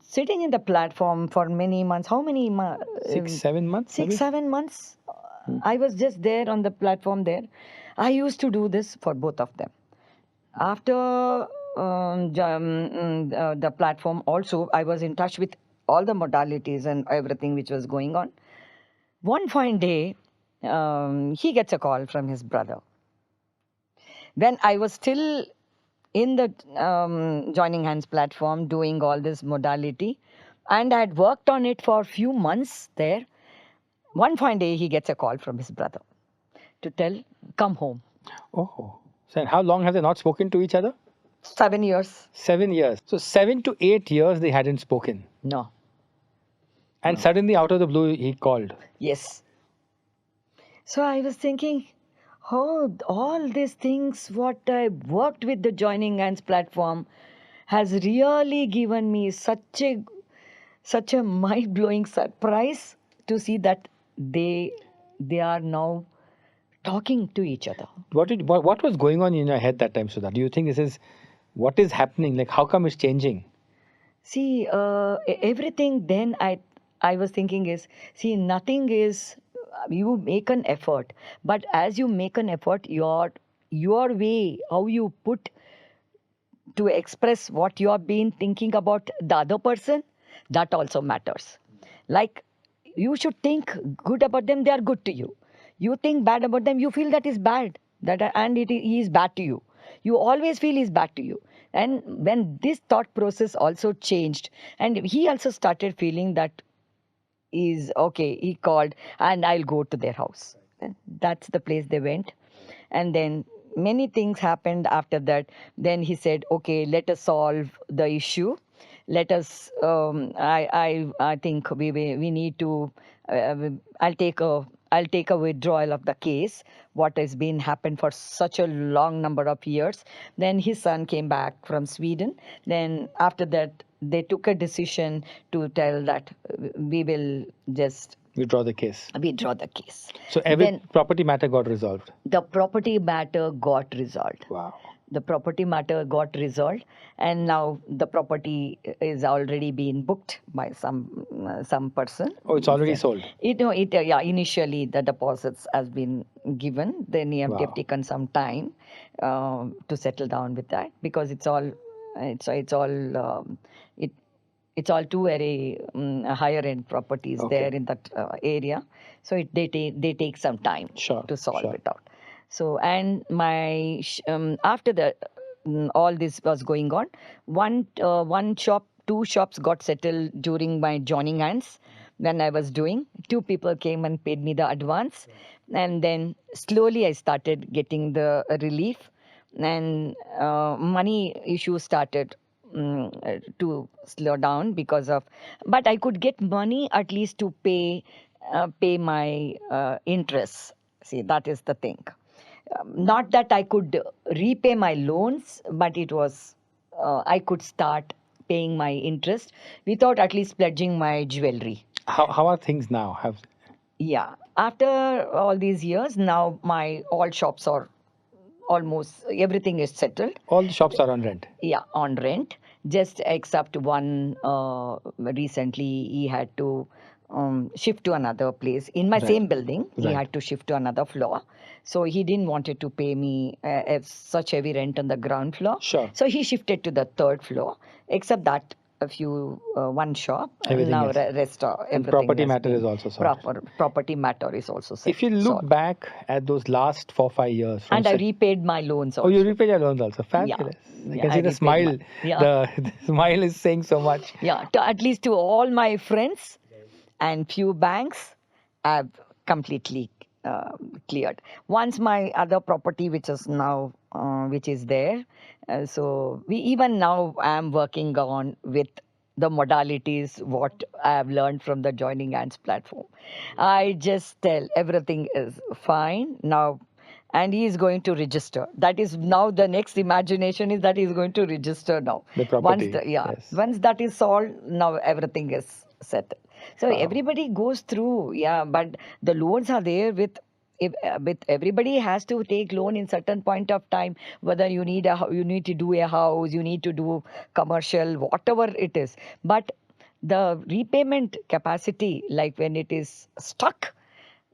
sitting in the platform for many months. How many months? 6, 7 months? 6, maybe? 7 months. I was just there on the platform there. I used to do this for both of them. After the platform, also, I was in touch with all the modalities and everything which was going on. One fine day, he gets a call from his brother. When I was still in the Joining Hands platform doing all this modality, and I had worked on it for a few months there, one fine day he gets a call from his brother to tell, come home. Oh. So how long have they not spoken to each other? 7 years. 7 years. So 7 to 8 years they hadn't spoken. No. And suddenly out of the blue he called. Yes. So I was thinking, oh, all these things what I worked with the Joining Hands platform has really given me such a mind-blowing surprise to see that they are now talking to each other. What was going on in your head that time, Sudha? Do you think this is what is happening? Like how come it's changing? See, everything then I was thinking is, see, nothing is, you make an effort, but as you make an effort, your way, how you put to express what you have been thinking about the other person, that also matters. Like, you should think good about them, they are good to you. You think bad about them, you feel that is bad, and he is bad to you. You always feel he's bad to you. And when this thought process also changed, and he also started feeling that is okay, he called and I'll go to their house. And that's the place they went. And then many things happened after that. Then he said, okay, let us solve the issue. Let us, I think we need to, I'll take a withdrawal of the case, what has been happened for such a long number of years. Then his son came back from Sweden. Then after that, they took a decision to tell that we will just Withdraw the case. withdraw the case. So every Then property matter got resolved. the property matter got resolved. Wow. the property matter got resolved, and now the property is already being booked by some person. Oh, it's already sold. Initially the deposits has been given, then you have Wow. taken some time to settle down with that, because it's all two very higher end properties Okay. there in that area, so they take some time Sure, to solve sure. it out. So, and after the all this was going on, two shops got settled during my joining hands. When I was doing, two people came and paid me the advance, and then slowly I started getting the relief, and money issues started to slow down because of, but I could get money at least to pay my interest. See, that is the thing. Not that I could repay my loans, but it was I could start paying my interest without at least pledging my jewelry. How are things now? Yeah, after all these years, now my all shops are almost everything is settled. All the shops are on rent. Yeah, on rent, just except one. Recently, he had to shift to another place in my Right. same building. He Right. had to shift to another floor, so he didn't wanted to pay me such heavy rent on the ground floor. Sure. So he shifted to the third floor. Except that, a few one shop. Everything Now is- rest everything. And property has matter been is also solved. property matter is also set, If you look solved. back at those last 4-5 years, from And I repaid my loans also. oh, you repaid your loans also. Fabulous. I Yeah, can I see the repaid smile. yeah. The smile is saying so much. Yeah, at least to all my friends and few banks, I've completely cleared. Once my other property, which is now, which is there, so we even now I'm working on with the modalities what I have learned from the Joining Hands platform. I just tell everything is fine now, and he is going to register. That is now the next imagination is that he is going to register now. The property, yes. Once that is solved, now everything is settled. So Wow. everybody goes through, but the loans are there with everybody has to take loan in certain point of time, whether you need you need to do a house, you need to do commercial, whatever it is. But the repayment capacity, like when it is stuck,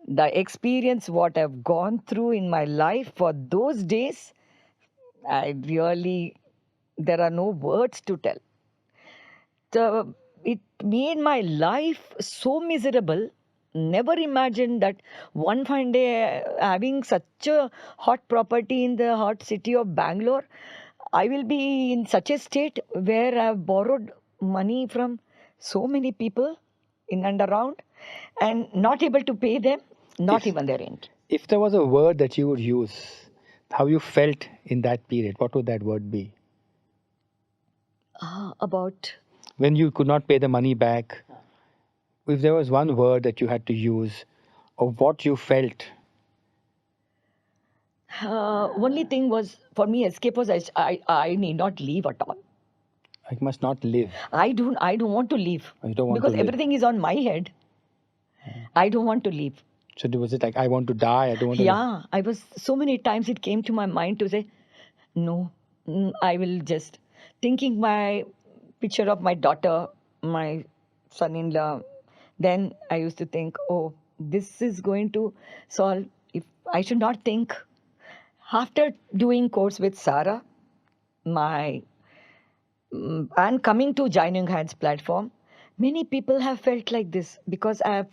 the experience what I've gone through in my life for those days, I really, there are no words to tell. It made my life so miserable. Never imagined that one fine day, having such a hot property in the hot city of Bangalore, I will be in such a state where I've borrowed money from so many people in and around and not able to pay them, not If- even their rent. If there was a word that you would use, how you felt in that period, what would that word be? About When you could not pay the money back, if there was one word that you had to use, of what you felt, only thing was for me escape was I need not leave at all. I must not live. I don't want to leave You don't want because to live. everything is on my head. I don't want to leave. So was it like, I want to die, I don't want to live? Yeah, I was so many times it came to my mind to say, no, I will just thinking my picture of my daughter, my son-in-law. Then I used to think, oh, this is going to solve. If I should not think. After doing course with Sarah, and coming to Joining Hands platform, many people have felt like this because I have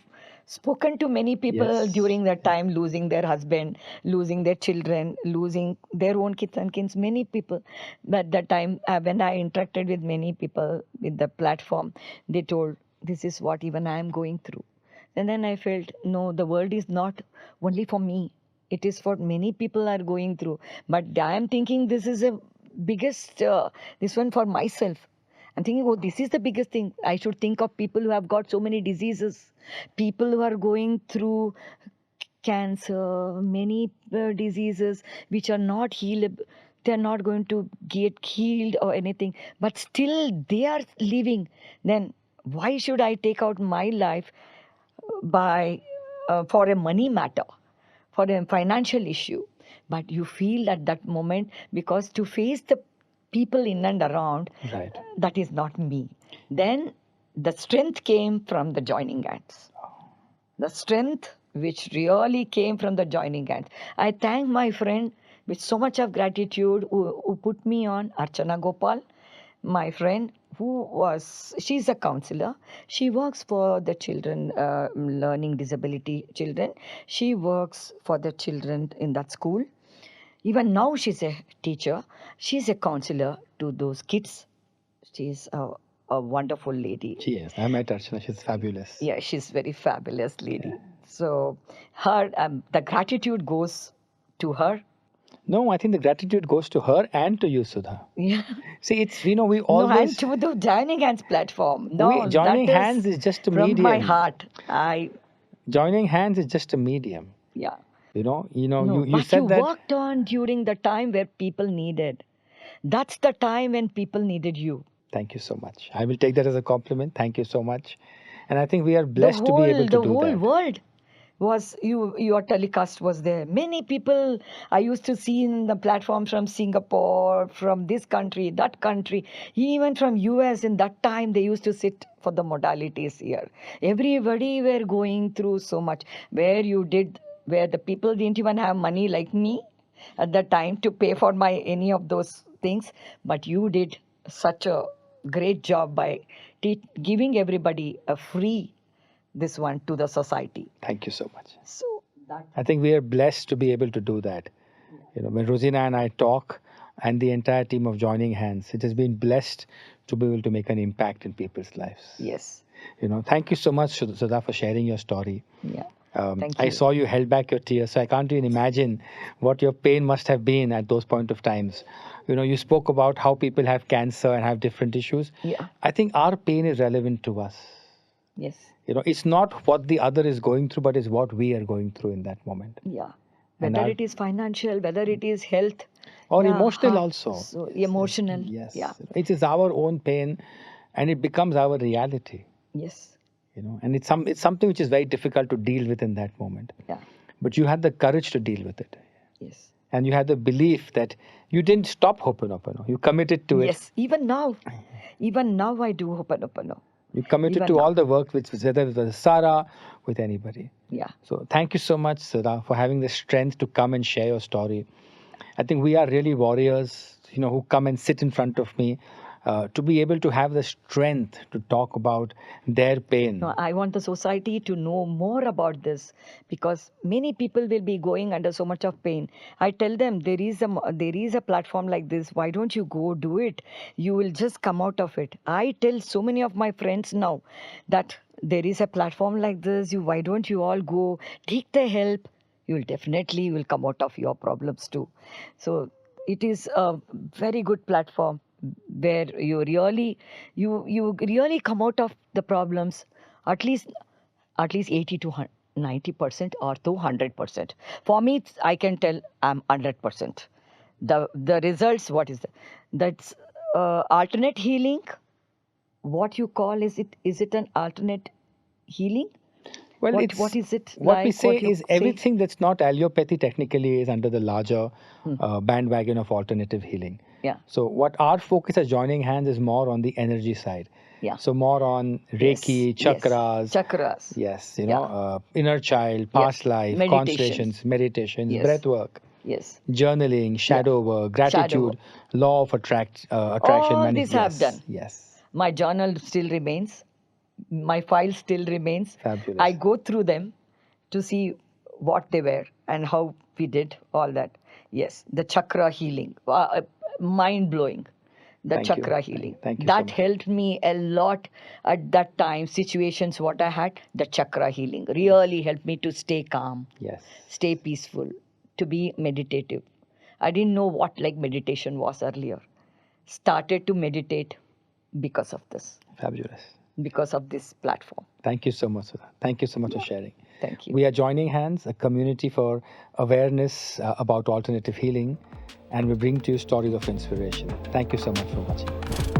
spoken to many people Yes. during that time, losing their husband, losing their children, losing their own kids and kins, many people. But that time, when I interacted with many people with the platform, they told, this is what even I am going through. And then I felt, no, the world is not only for me. It is for many people are going through. But I am thinking this is a biggest, this one for myself. I'm thinking, oh, this is the biggest thing. I should think of people who have got so many diseases, people who are going through cancer, many diseases which are not healable. They're not going to get healed or anything, but still they are living. Then why should I take out my life by for a money matter, for a financial issue? but you feel at that moment, because to face the people in and around, Right. that is not me. Then the strength came from the joining hands. The strength which really came from the joining hands. I thank my friend with so much of gratitude who put me on, Archana Gopal, my friend, she's a counselor. She works for the children, learning disability children. She works for the children in that school. Even now she's a teacher. She's a counselor to those kids. She's a wonderful lady. She is. I met Archana. She's fabulous. Yeah, she's very fabulous lady. So her the gratitude goes to her. No, I think the gratitude goes to her and to you, Sudha. Yeah. See, it's, we No, always... and to the joining hands platform. No, joining that hands is just a from medium. my heart. Joining hands is just a medium. Yeah. No, you but said you that... worked on during the time where people needed. That's the time when people needed you. Thank you so much. I will take that as a compliment. Thank you so much. And I think we are blessed to be able to do that. The whole world was your telecast was there. Many people I used to see in the platform from Singapore, from this country, that country, even from US. In that time they used to sit for the modalities here. Everybody were going through so much. Where the people didn't even have money like me at that time to pay for any of those things, but you did such a great job by giving everybody a free this one to the society. Thank you so much. So I think we are blessed to be able to do that. When Rosina and I talk, and the entire team of Joining Hands, it has been blessed to be able to make an impact in people's lives. Yes. Thank you so much, Sudha, for sharing your story. Yeah. Thank I you. saw you held back your tears, so I can't even imagine what your pain must have been at those point of times. You spoke about how people have cancer and have different issues. Yeah. I think our pain is relevant to us. Yes. It's not what the other is going through, but it's what we are going through in that moment. Yeah. Whether it is financial, whether it is health. Or emotional heart, also. So emotional. Yes. Yeah. It is our own pain, and it becomes our reality. Yes. And it's something which is very difficult to deal with in that moment. Yeah. But you had the courage to deal with it. Yes. And you had the belief that you didn't stop Ho'oponopono. You committed to it. Yes. Even now I do Ho'oponopono. You committed Even to now. all the work, whether it was Sarah, with anybody. Yeah. So thank you so much, Sudha, for having the strength to come and share your story. I think we are really warriors, who come and sit in front of me, to be able to have the strength to talk about their pain. No, I want the society to know more about this, because many people will be going under so much of pain. I tell them there is a platform like this. Why don't you go do it? You will just come out of it. I tell so many of my friends now that there is a platform like this. Why don't you all go take the help? You will come out of your problems too. So it is a very good platform where you really come out of the problems at least 80 to 90% or to 100%. For me, I can tell I'm 100%. The results, what is that? That's alternate healing. What you call, is it an alternate healing? Well, what is it? What we like, say what you is everything that's not allopathy technically is under the larger bandwagon of alternative healing. Yeah. So what our focus as Joining Hands is more on the energy side. Yeah. So more on Reiki, chakras. Chakras. Yes, inner child, past life, constellations, meditations, breath work. Yes. Journaling, shadow work, gratitude, law of attraction. All this I've done. Yes. My journal still remains. My file still remains. Fabulous. I go through them to see what they were and how we did all that. Yes, the chakra healing, mind blowing. The chakra healing. Thank you. That helped me a lot at that time. Situations what I had, the chakra healing really helped me to stay calm. Yes. Stay peaceful, to be meditative. I didn't know what meditation was earlier. Started to meditate because of this. Fabulous. Because of this platform. Thank you so much, Sudha. Thank you so much for sharing. Thank you. We are Joining Hands, a community for awareness about alternative healing, and we bring to you stories of inspiration. Thank you so much for watching.